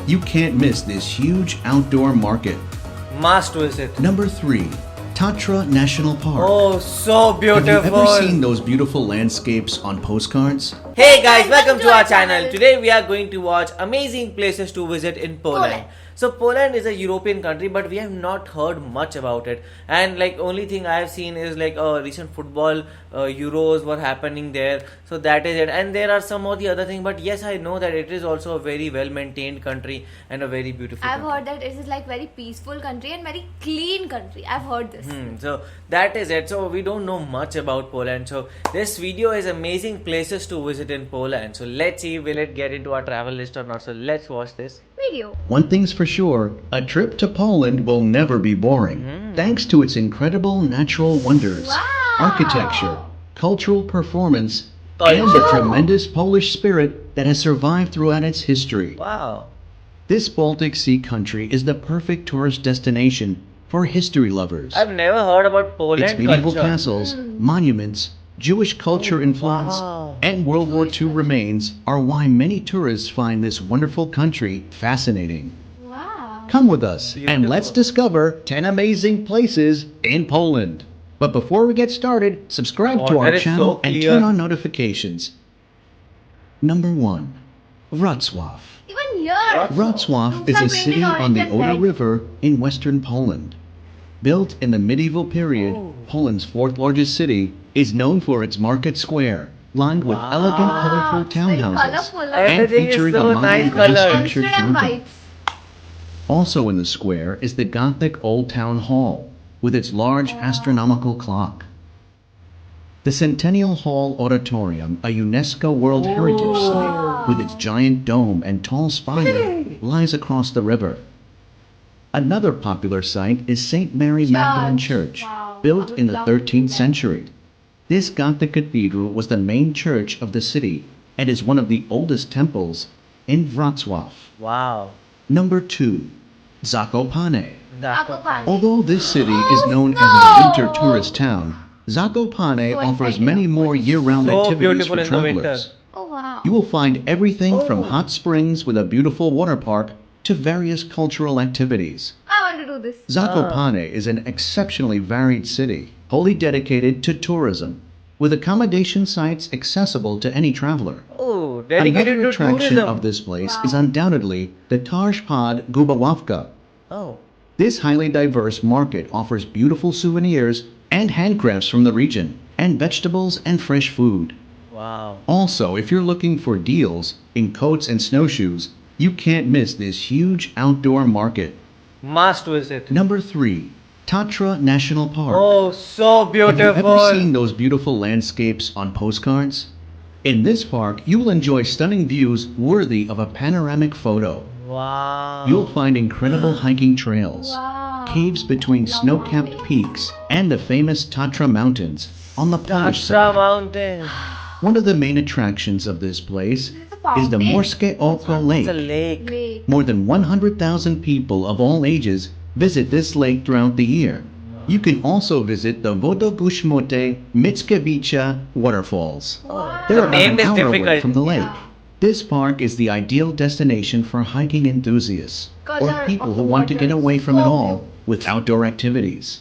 You can't miss this huge outdoor market. Must visit. Number 3. Tatra National Park. Oh, so beautiful. Have you ever seen those beautiful landscapes on postcards? Hey guys, welcome to our channel. Today we are going to watch amazing places to visit in Poland. So Poland is a European country, but we have not heard much about it. And like only thing I have seen is like recent football Euros were happening there. So that is it. And there are some of the other things. But yes, I know that it is also a very well maintained country and a very beautiful. I've country. heard that it is like very peaceful country and very clean country. I've heard this. So that is it. So we don't know much about Poland. So this video is amazing places to visit in Poland. So let's see, will it get into our travel list or not? So let's watch this Video. One thing's for sure, a trip to Poland will never be boring, thanks to its incredible natural wonders, architecture, cultural performance, and the tremendous Polish spirit that has survived throughout its history. Wow. This Baltic Sea country is the perfect tourist destination for history lovers. I've never heard about Poland Its medieval culture. castles, monuments, Jewish culture influence, and World War II remains are why many tourists find this wonderful country fascinating. Wow. Come with us and let's discover 10 amazing places in Poland. But before we get started, subscribe to Oh, our that is channel so and clear. turn on notifications. Number 1. Wrocław. Even here. Wrocław is a city on the Oder River in western Poland. Built in the medieval period, Poland's fourth largest city is known for its market square, lined with elegant, colorful townhouses, Colourful. and Everything is featuring so a nice modern colours. structured Amsterdam fountain. vibes. Also in the square is the Gothic Old Town Hall, with its large astronomical clock. The Centennial Hall Auditorium, a UNESCO World Heritage Site, with its giant dome and tall spire, lies across the river. Another popular site is St. Mary Magdalene Church, built in the 13th century. This Gothic cathedral was the main church of the city and is one of the oldest temples in Wrocław. Wow. Number 2. Zakopane. Zakopane. Although this city is known as a winter tourist town, Zakopane offers many more year-round So activities beautiful for in the winter. travelers. Oh wow. You will find everything from hot springs with a beautiful water park to various cultural activities. I want to do this. Zakopane is an exceptionally varied city, wholly dedicated to tourism, with accommodation sites accessible to any traveler. Oh, dedicated Another to attraction tourism. of this place is undoubtedly the Tarshpad Gubawawka. Oh. This highly diverse market offers beautiful souvenirs and handcrafts from the region, and vegetables and fresh food. Wow. Also, if you're looking for deals in coats and snowshoes, you can't miss this huge outdoor market. Must visit. Number 3. Tatra National Park. Oh, so Have you ever beautiful. seen those beautiful landscapes on postcards? In this park, you will enjoy stunning views worthy of a panoramic photo. Wow. You'll find incredible hiking trails, Wow. caves between snow-capped peaks, and the famous Tatra Mountains on the Polish Tatra side. Mountain. One of the main attractions of this place a is the fountain. Morskie Oko It's a Lake. lake. Wait. More than 100,000 people of all ages visit this lake throughout the year. You can also visit the Wodogushmote Mickiewicza waterfalls. They're The about name an is hour away difficult. from the lake. This park is the ideal destination for hiking enthusiasts or Color people of who the want to get water. away from it all with outdoor activities.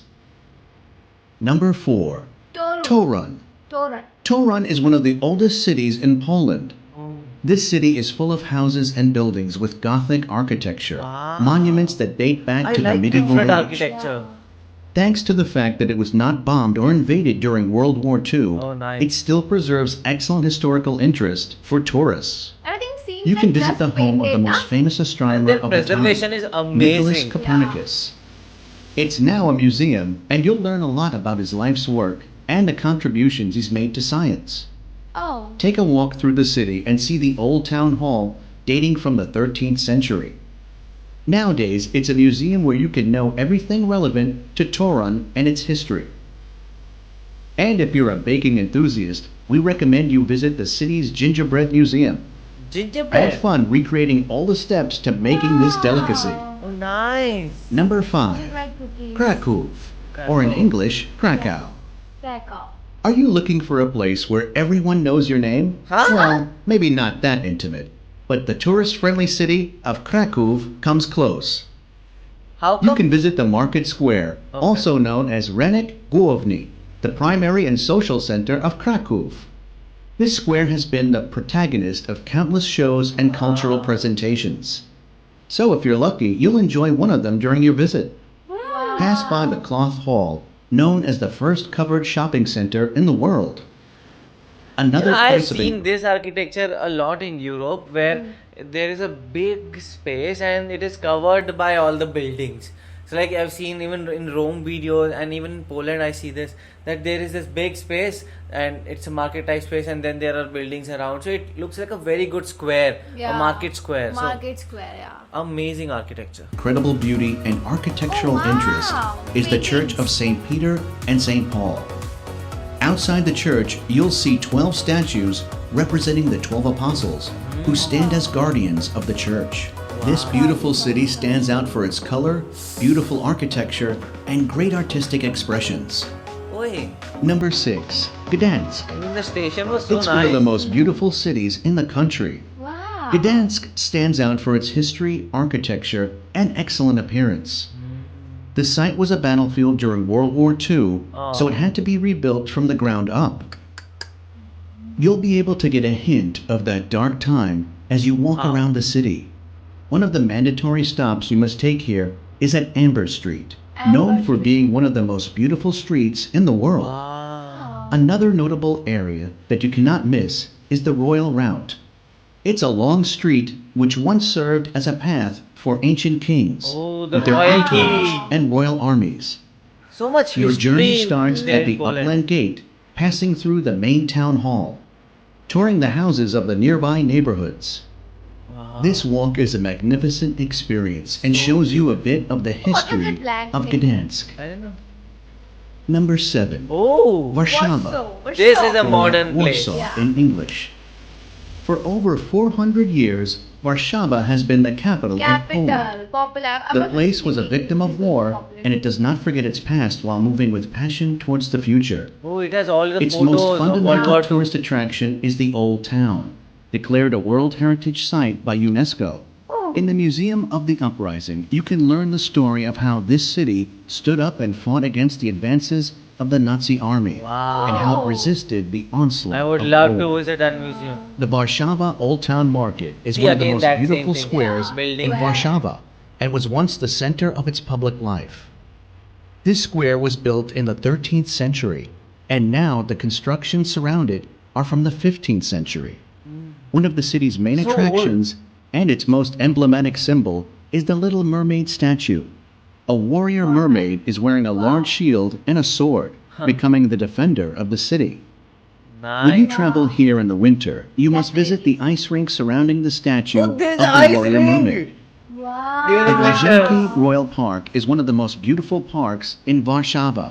Number 4. Torun. Torun. Torun is one of the oldest cities in Poland. This city is full of houses and buildings with Gothic architecture, Wow. monuments that date back I to the like medieval different age. architecture. Thanks to the fact that it was not bombed or invaded during World War II, Oh, nice. it still preserves excellent historical interest for tourists. Everything seems You like can visit just the home of the painted, most huh? famous astronomer Their of the time, preservation is Nicholas amazing. Copernicus. It's now a museum, and you'll learn a lot about his life's work and the contributions he's made to science. Oh. Take a walk through the city and see the old town hall dating from the 13th century. Nowadays, it's a museum where you can know everything relevant to Torun and its history. And if you're a baking enthusiast, we recommend you visit the city's gingerbread museum. Have Gingerbread. fun recreating all the steps to making this delicacy. Oh, nice. Number 5. Gingerbread cookies. Kraków, or in English, Krakow. Krakow. Are you looking for a place where everyone knows your name? Huh? Well, maybe not that intimate, but the tourist-friendly city of Krakow comes close. How You come? can visit the market square, Okay. also known as Rynek Główny, the primary and social center of Krakow. This square has been the protagonist of countless shows and cultural presentations. So if you're lucky, you'll enjoy one of them during your visit. Pass by the Cloth Hall, known as the first covered shopping center in the world. Another I've place of seen this architecture a lot in Europe where there is a big space and it is covered by all the buildings. So like I've seen even in Rome videos and even in Poland I see this, that there is this big space and it's a market type space and then there are buildings around. So it looks like a very good square, a market square. Market square, yeah. So amazing architecture. incredible beauty and architectural Oh, wow. interest is the Church of St. Peter and St. Paul. Outside the church, you'll see 12 statues representing the 12 apostles who stand as guardians of the church. This beautiful city stands out for its color, beautiful architecture, and great artistic expressions. Oi, Number 6. Gdansk. I mean the station was so It's one of the nice. most beautiful cities in the country. Wow. Gdansk stands out for its history, architecture, and excellent appearance. The site was a battlefield during World War II, so it had to be rebuilt from the ground up. You'll be able to get a hint of that dark time as you walk around the city. One of the mandatory stops you must take here is at Amber Street, known for being one of the most beautiful streets in the world. Wow. Another notable area that you cannot miss is the Royal Route. It's a long street which once served as a path for ancient kings Oh, the with their royal entourage key. and royal armies. So much Your history journey starts there at in the Poland. Upland Gate, passing through the main town hall, touring the houses of the nearby neighborhoods. Wow. This walk is a magnificent experience and shows you a bit of the history black of thing? Gdansk. I don't know. Number 7. Oh, Warsaw. this is a or modern place. Warsaw in English. For over 400 years, Warsaw has been the capital of Poland. Capital. Popular. The place was a victim of war, and it does not forget its past while moving with passion towards the future. Oh, it has all the Its photos most of World fundamental War II. tourist attraction is the Old Town, declared a World Heritage Site by UNESCO. In the Museum of the Uprising, you can learn the story of how this city stood up and fought against the advances of the Nazi army, Wow. and how it resisted the onslaught I would of love war. to visit that museum. The Warsaw Old Town Market is See, one of the again, most that same beautiful thing. squares Building. in Warsaw and was once the center of its public life. This square was built in the 13th century, and now the constructions surround it are from the 15th century. One of the city's main So old. attractions and its most emblematic symbol is the Little Mermaid statue. A warrior mermaid is wearing a large shield and a sword, becoming the defender of the city. When you Nice. travel here in the winter, you must visit the ice rink surrounding the statue Oh, of there's the an ice warrior rink. mermaid. Wow. During The the winter. Grzybki Royal Park is one of the most beautiful parks in Warsaw.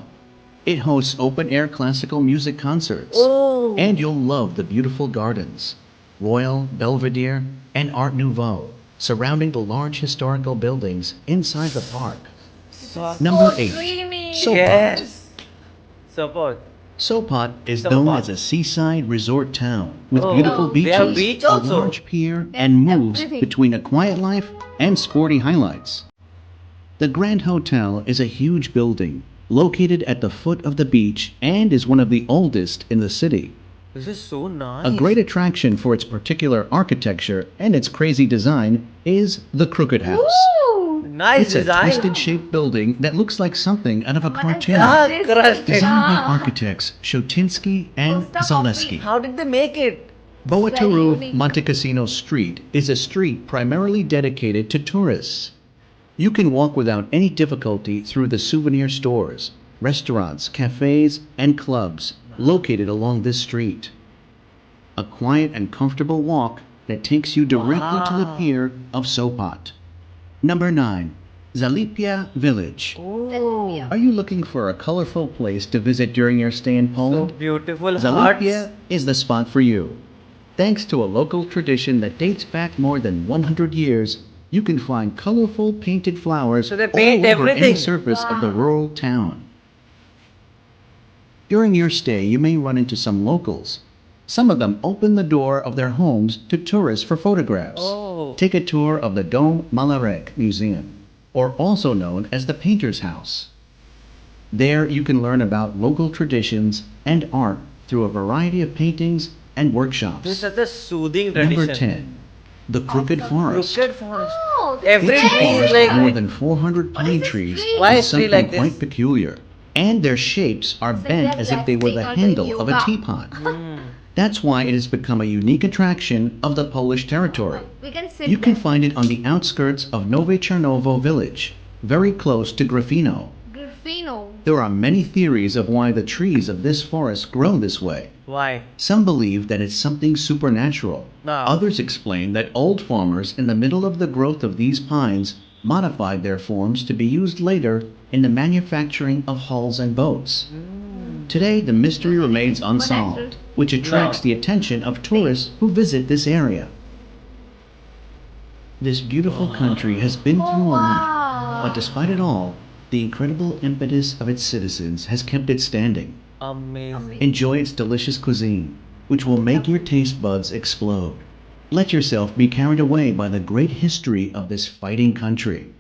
It hosts open-air classical music concerts. Oh. And you'll love the beautiful gardens, Royal, Belvedere, and Art Nouveau, surrounding the large historical buildings inside the park. So- Number 8. Dreamy. Sopot. Yes. Support. Sopot is Sopot. known as a seaside resort town with Oh. beautiful They beaches, have beach a also. large pier, and moves everything. between a quiet life and sporty highlights. The Grand Hotel is a huge building located at the foot of the beach and is one of the oldest in the city. This is so nice. A great attraction for its particular architecture and its crazy design is the Crooked House. Ooh. Nice It's a design. twisted shaped building that looks like something out of a cartoon. Ah, This- crusted. Designed by Ah. architects Shotinsky and Stop Zaleski. How did they make it? Boataru unique. Montecassino Street is a street primarily dedicated to tourists. You can walk without any difficulty through the souvenir stores, restaurants, cafes, and clubs located along this street. A quiet and comfortable walk that takes you directly to the Wow. pier of Sopot. Number 9. Zalipia Village. Oh. Are you looking for a colorful place to visit during your stay in So Poland? beautiful Zalipia hearts. is the spot for you. Thanks to a local tradition that dates back more than 100 years, you can find colorful painted flowers So they paint all over any everything. surface of the rural town. During your stay, you may run into some locals. Some of them open the door of their homes to tourists for photographs. Oh. Take a tour of the Dom Malarek Museum, or also known as the Painter's House. There you can learn about local traditions and art through a variety of paintings and workshops. This is such a soothing Number tradition. 10. The Crooked Forest. Crooked forest. Oh, Every It's a tree is forest like of more than 400 pine this trees tree? Why with is tree something like this? quite peculiar. And their shapes are bent as if they were the handle of a teapot. That's why it has become a unique attraction of the Polish territory. we can sit You can there. find it on the outskirts of Nowe Czarnowo village, very close to Grafino. Grafino. There are many theories of why the trees of this forest grow this way. Why? Some believe that it's something supernatural. No. Others explain that old farmers in the middle of the growth of these pines modified their forms to be used later in the manufacturing of hulls and boats. Today, the mystery remains unsolved, which attracts the attention of tourists who visit this area. This beautiful country has been through a lot, but despite it all, the incredible impetus of its citizens has kept it standing. Amazing. Enjoy its delicious cuisine, which will make your taste buds explode. Let yourself be carried away by the great history of this fighting country.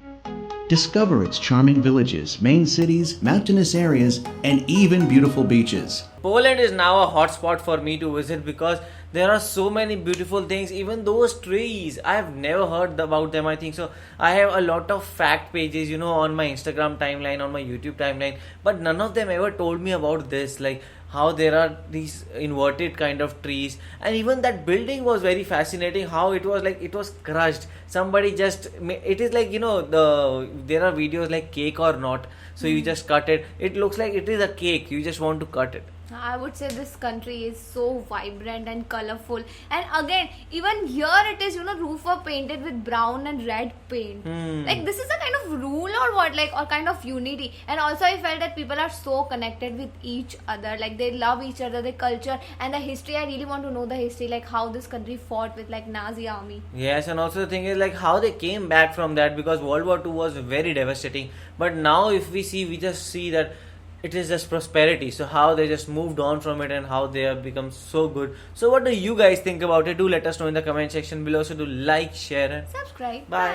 Discover its charming villages, main cities, mountainous areas, and even beautiful beaches. Poland is now a hotspot for me to visit because there are so many beautiful things. Even those trees, I have never heard about them. I think so. I have a lot of fact pages, on my Instagram timeline, on my YouTube timeline, but none of them ever told me about this. Like how there are these inverted kind of trees, and even that building was very fascinating. How it was crushed. Somebody just it is like there are videos like cake or not. So you just cut it. It looks like it is a cake. You just want to cut it. I would say this country is so vibrant and colorful. And again, even here it is, roof were painted with brown and red paint. Like this is a kind of rule or what, or kind of unity. And also I felt that people are so connected with each other. Like they love each other, their culture and the history. I really want to know the history, like how this country fought with Nazi army. Yes, and also the thing is like how they came back from that, because World War II was very devastating. But now if we just see that it is just prosperity. So how they just moved on from it and how they have become so good. So what do you guys think about it? Do let us know in the comment section below. So do like, share and Subscribe. bye.